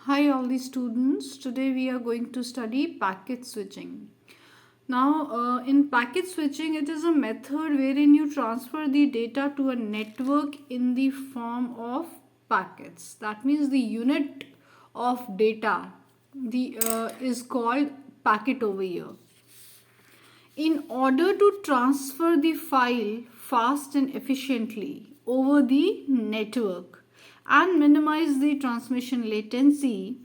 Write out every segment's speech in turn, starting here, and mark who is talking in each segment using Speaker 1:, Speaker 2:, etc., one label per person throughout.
Speaker 1: Hi all the students. Today we are going to study packet switching. Now in packet switching it is a method wherein you transfer the data to a network in the form of packets. That means the unit of data is called packet over here. In order to transfer the file fast and efficiently over the network and minimize the transmission latency,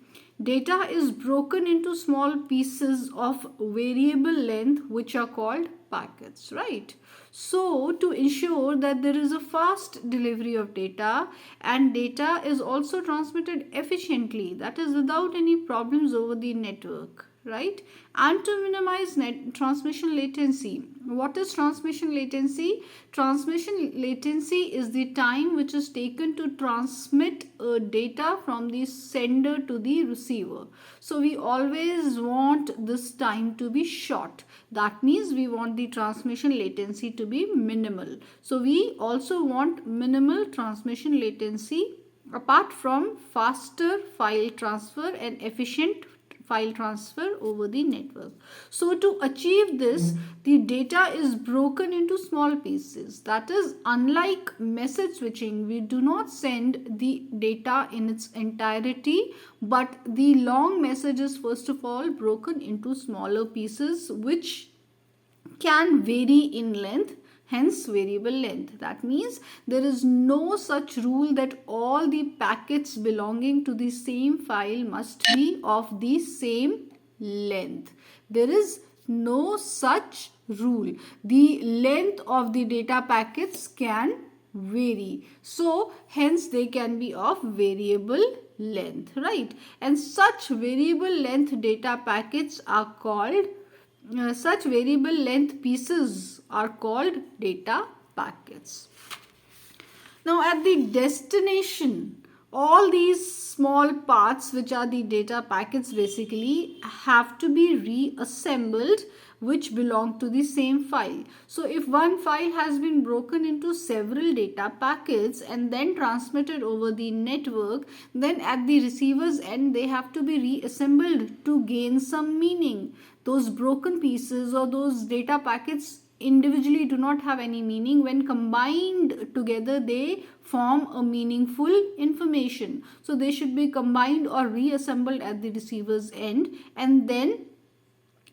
Speaker 1: data is broken into small pieces of variable length which are called packets, right? So to ensure that there is a fast delivery of data and data is also transmitted efficiently, that is without any problems over the network, right? And to minimize transmission latency. What is transmission latency? Transmission latency is the time which is taken to transmit data from the sender to the receiver. So we always want this time to be short. That means we want the transmission latency to be minimal. So we also want minimal transmission latency apart from faster file transfer and efficient file transfer over the network. So to achieve this, the data is broken into small pieces. That is, unlike message switching, we do not send the data in its entirety, but the long message is first of all broken into smaller pieces which can vary in length, hence variable length. That means there is no such rule that all the packets belonging to the same file must be of the same length. There is no such rule. The length of the data packets can vary, so hence they can be of variable length, right? And such variable length data packets are called such variable length pieces are called data packets. Now at the destination, all these small parts which are the data packets basically have to be reassembled which belong to the same file. So if one file has been broken into several data packets and then transmitted over the network, then at the receiver's end they have to be reassembled to gain some meaning. Those broken pieces or those data packets individually do not have any meaning. When combined together they form a meaningful information. So they should be combined or reassembled at the receiver's end, and then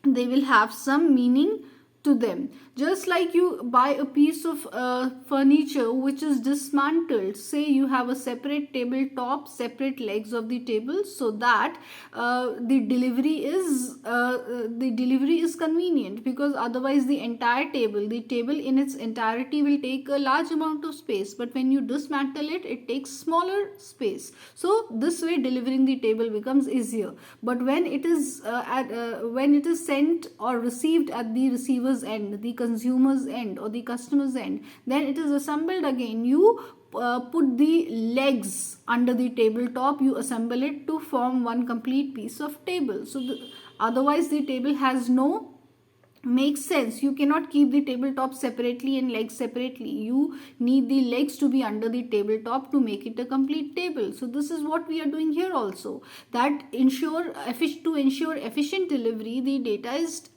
Speaker 1: they will have some meaning to them. Just like you buy a piece of furniture which is dismantled, say you have a separate tabletop, separate legs of the table, so that the delivery is convenient, because otherwise the table in its entirety will take a large amount of space, but when you dismantle it, it takes smaller space. So this way delivering the table becomes easier. But when it is sent or received at the receiver's end, the consumer's end or the customer's end, then it is assembled again. You put the legs under the tabletop, you assemble it to form one complete piece of table. So otherwise the table has no makes sense. You cannot keep the tabletop separately and legs separately. You need the legs to be under the tabletop to make it a complete table. So this is what we are doing here also, that to ensure efficient delivery, the data is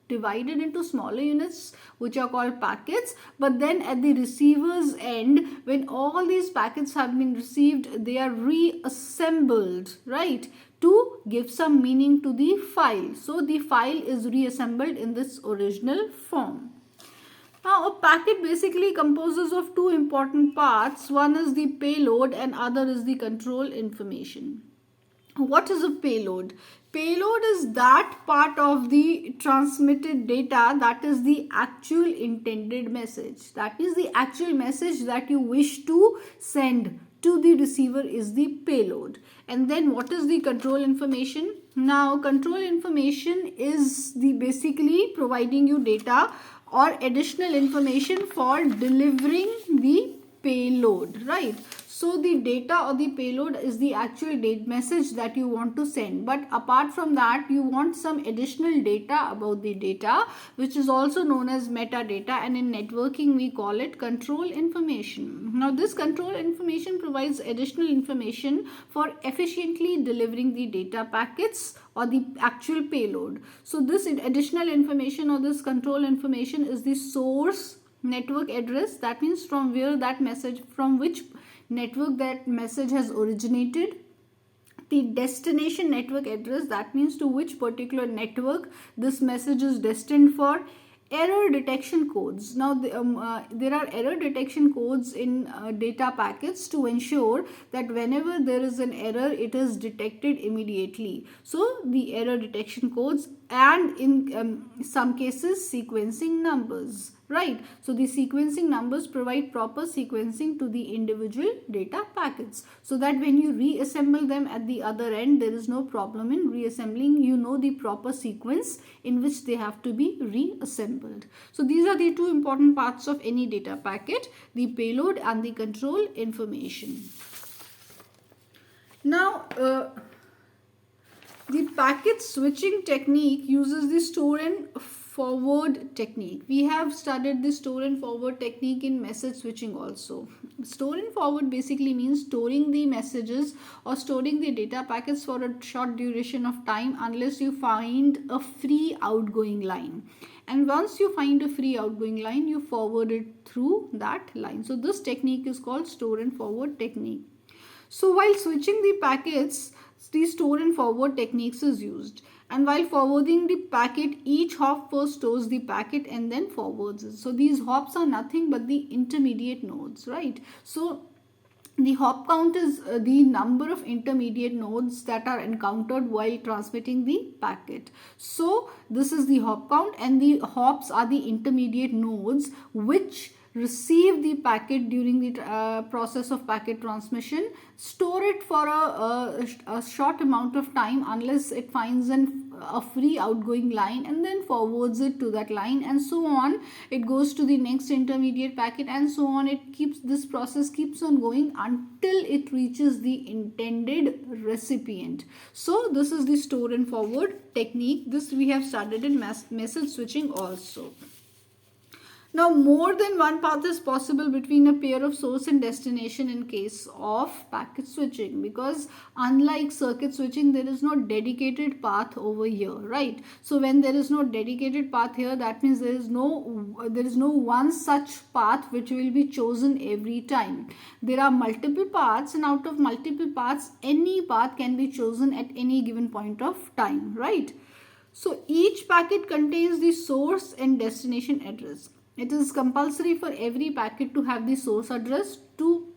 Speaker 1: divided into smaller units which are called packets. But then at the receiver's end, when all these packets have been received, they are reassembled, right, to give some meaning to the file. So the file is reassembled in this original form. Now a packet basically composes of two important parts. One is the payload and other is the control information. What is a payload? Payload is that part of the transmitted data that is the actual intended message. That is, the actual message that you wish to send to the receiver is the payload. And then what is the control information? Now control information is the basically providing you data or additional information for delivering the payload, right? So the data or the payload is the actual message that you want to send, but apart from that you want some additional data about the data, which is also known as metadata, and in networking we call it control information. Now this control information provides additional information for efficiently delivering the data packets or the actual payload. So this additional information or this control information is the source network address, that means from where that message, from which network that message has originated. The destination network address, that means to which particular network this message is destined for. Error detection codes. Now there are error detection codes in data packets to ensure that whenever there is an error, it is detected immediately. So the error detection codes, and in some cases sequencing numbers, right? So the sequencing numbers provide proper sequencing to the individual data packets, so that when you reassemble them at the other end, there is no problem in reassembling. You know the proper sequence in which they have to be reassembled. So these are the two important parts of any data packet: the payload and the control information. Now the packet switching technique uses the store and forward technique. We have studied the store and forward technique in message switching also. Store and forward basically means storing the messages or storing the data packets for a short duration of time unless you find a free outgoing line. And once you find a free outgoing line, you forward it through that line. So this technique is called store and forward technique. So while switching the packets, the store and forward techniques is used. And while forwarding the packet, each hop first stores the packet and then forwards it. So these hops are nothing but the intermediate nodes, right? So the hop count is the number of intermediate nodes that are encountered while transmitting the packet. So this is the hop count, and the hops are the intermediate nodes which receive the packet during the process of packet transmission, store it for a short amount of time unless it finds a free outgoing line, and then forwards it to that line, and so on. It goes to the next intermediate packet, and so on. This process keeps on going until it reaches the intended recipient. So this is the store and forward technique. This we have studied in message switching also. Now, more than one path is possible between a pair of source and destination in case of packet switching, because unlike circuit switching, there is no dedicated path over here, right? So when there is no dedicated path here, that means there is no one such path which will be chosen every time. There are multiple paths, and out of multiple paths, any path can be chosen at any given point of time, right? So each packet contains the source and destination address. It is compulsory for every packet to have the source address to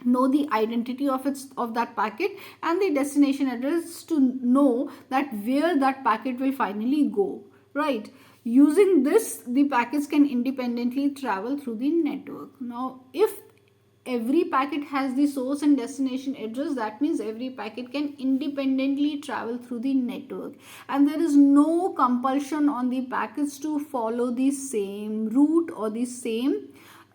Speaker 1: know the identity of that packet, and the destination address to know that where that packet will finally go, right? Using this, the packets can independently travel through the network. Now, if every packet has the source and destination address, that means every packet can independently travel through the network, and there is no compulsion on the packets to follow the same route or the same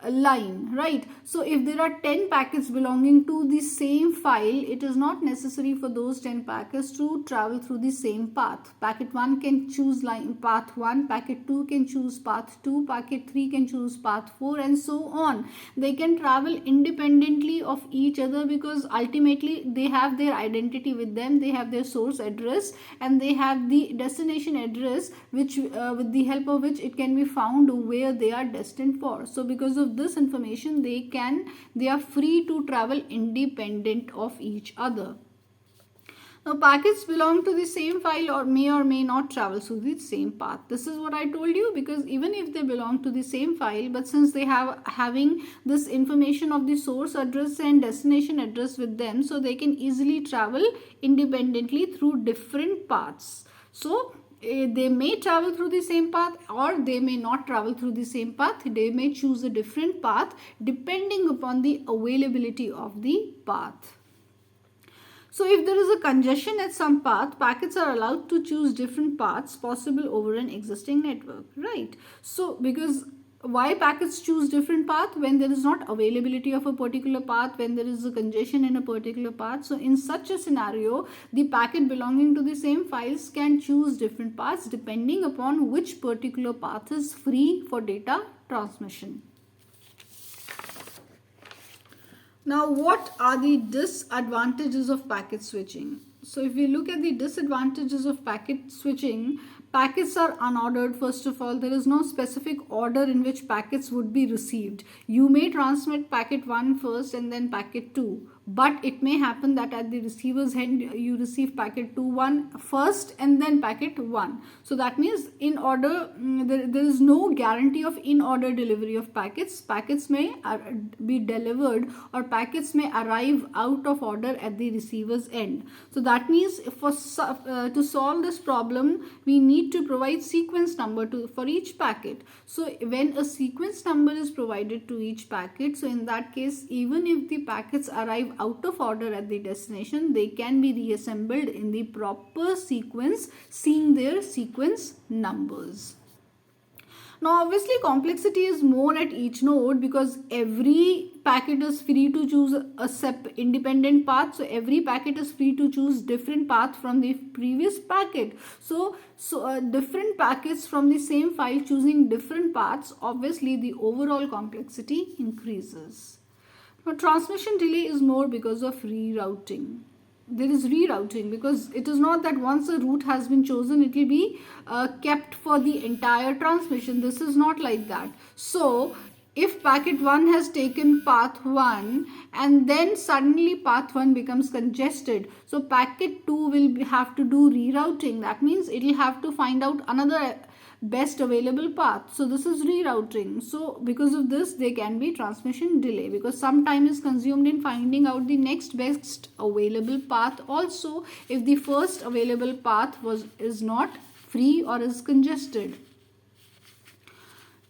Speaker 1: line, right? So if there are 10 packets belonging to the same file, it is not necessary for those 10 packets to travel through the same path. Packet 1 can choose path 1, packet 2 can choose path 2, packet 3 can choose path 4, and so on. They can travel independently of each other because ultimately they have their identity with them, they have their source address, and they have the destination address, which with the help of which it can be found where they are destined for. So because of this information, they are free to travel independent of each other. Now, packets belong to the same file or may not travel through the same path. This is what I told you, because even if they belong to the same file, but since they having this information of the source address and destination address with them, so they can easily travel independently through different paths. So they may travel through the same path, or they may not travel through the same path. They may choose a different path depending upon the availability of the path. So if there is a congestion at some path, packets are allowed to choose different paths possible over an existing network, right? So because Why packets choose different path? When there is not availability of a particular path, when there is a congestion in a particular path. So in such a scenario, the packet belonging to the same files can choose different paths depending upon which particular path is free for data transmission. Now, what are the disadvantages of packet switching? So if we look at the disadvantages of packet switching, packets are unordered. First of all, there is no specific order in which packets would be received. You may transmit packet 1 first and then packet 2. But it may happen that at the receiver's end, you receive packet 1 first and then packet 1. So that means in order, there is no guarantee of in-order delivery of packets. Packets may be delivered or packets may arrive out of order at the receiver's end. So that means to solve this problem, we need to provide sequence number for each packet. So when a sequence number is provided to each packet, so in that case, even if the packets arrive out of order at the destination, they can be reassembled in the proper sequence, seeing their sequence numbers. Now obviously complexity is more at each node because every packet is free to choose a independent path. So every packet is free to choose different path from the previous packet. So different packets from the same file choosing different paths, obviously the overall complexity increases. Now transmission delay is more because of rerouting. There is rerouting because it is not that once a route has been chosen, it will be kept for the entire transmission. This is not like that. So if packet 1 has taken path 1 and then suddenly path 1 becomes congested, so packet 2 will have to do rerouting. That means it will have to find out another best available path. So this is rerouting. So because of this, there can be transmission delay because some time is consumed in finding out the next best available path also if the first available path is not free or is congested.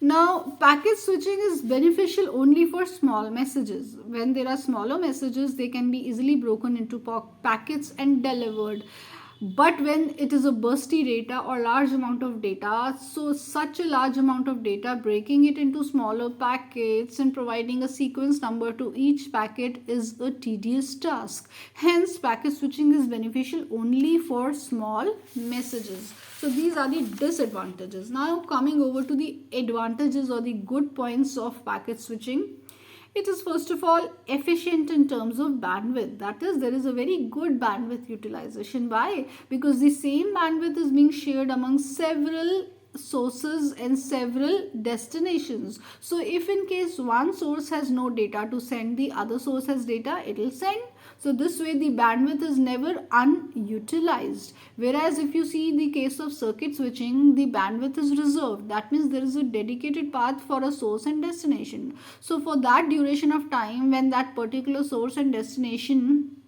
Speaker 1: Now, packet switching is beneficial only for small messages. When there are smaller messages, they can be easily broken into packets and delivered. But when it is a bursty data or large amount of data, so such a large amount of data, breaking it into smaller packets and providing a sequence number to each packet is a tedious task. Hence, packet switching is beneficial only for small messages. So these are the disadvantages. Now coming over to the advantages or the good points of packet switching. It is first of all efficient in terms of bandwidth. That is, there is a very good bandwidth utilization. Why? Because the same bandwidth is being shared among several sources and several destinations. So if in case one source has no data to send, the other source has data, it will send. So this way the bandwidth is never unutilized. Whereas if you see the case of circuit switching, the bandwidth is reserved. That means there is a dedicated path for a source and destination. So for that duration of time, when that particular source and destination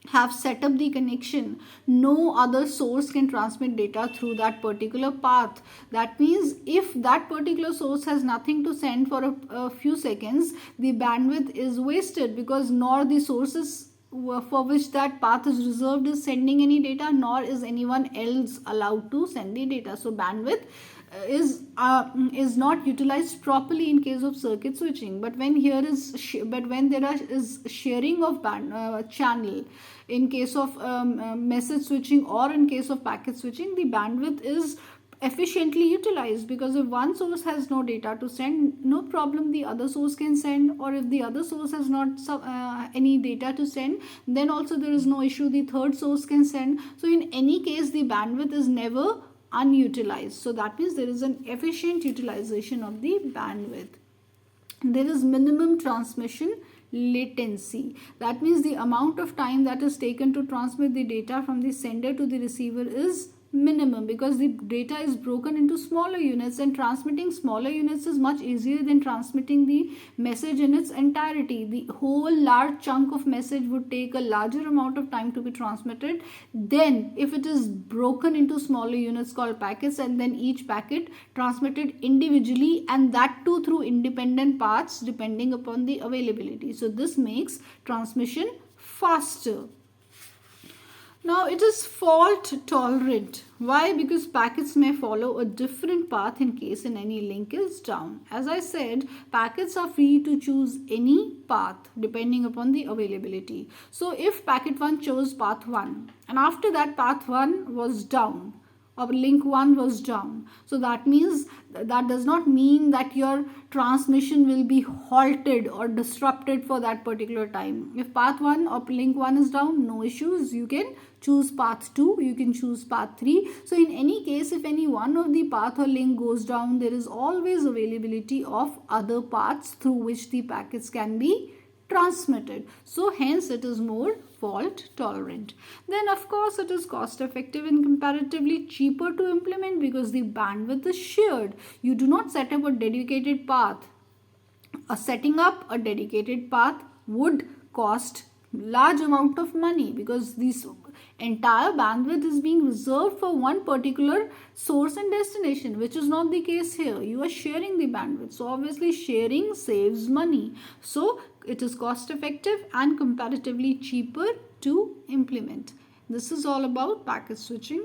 Speaker 1: have set up the connection, no other source can transmit data through that particular path. That means if that particular source has nothing to send for a few seconds, the bandwidth is wasted because nor the sources for which that path is reserved is sending any data, nor is anyone else allowed to send the data. So bandwidth is not utilized properly in case of circuit switching. But when there is sharing of channel in case of message switching or in case of packet switching, the bandwidth is efficiently utilized because if one source has no data to send, no problem, the other source can send, or if the other source has not any data to send, then also there is no issue, the third source can send. So in any case, the bandwidth is never unutilized. So that means there is an efficient utilization of the bandwidth. There is minimum transmission latency. That means the amount of time that is taken to transmit the data from the sender to the receiver is minimum because the data is broken into smaller units, and transmitting smaller units is much easier than transmitting the message in its entirety. The whole large chunk of message would take a larger amount of time to be transmitted than if it is broken into smaller units called packets, and then each packet transmitted individually, and that too through independent paths depending upon the availability. So this makes transmission faster. Now it is fault tolerant. Why? Because packets may follow a different path in case any link is down. As I said, packets are free to choose any path depending upon the availability. So if packet 1 chose path 1 and after that path 1 was down, or link 1 was down, so that means that does not mean that your transmission will be halted or disrupted for that particular time. If path 1 or link 1 is down, no issues, you can choose path 2, you can choose path 3. So in any case, if any one of the path or link goes down, there is always availability of other paths through which the packets can be transmitted. So hence it is more fault tolerant. Then of course it is cost effective and comparatively cheaper to implement because the bandwidth is shared. You do not set up a dedicated path. Setting up a dedicated path would cost large amount of money because this entire bandwidth is being reserved for one particular source and destination, which is not the case here. You are sharing the bandwidth, so obviously sharing saves money. So it is cost effective and comparatively cheaper to implement. This is all about packet switching.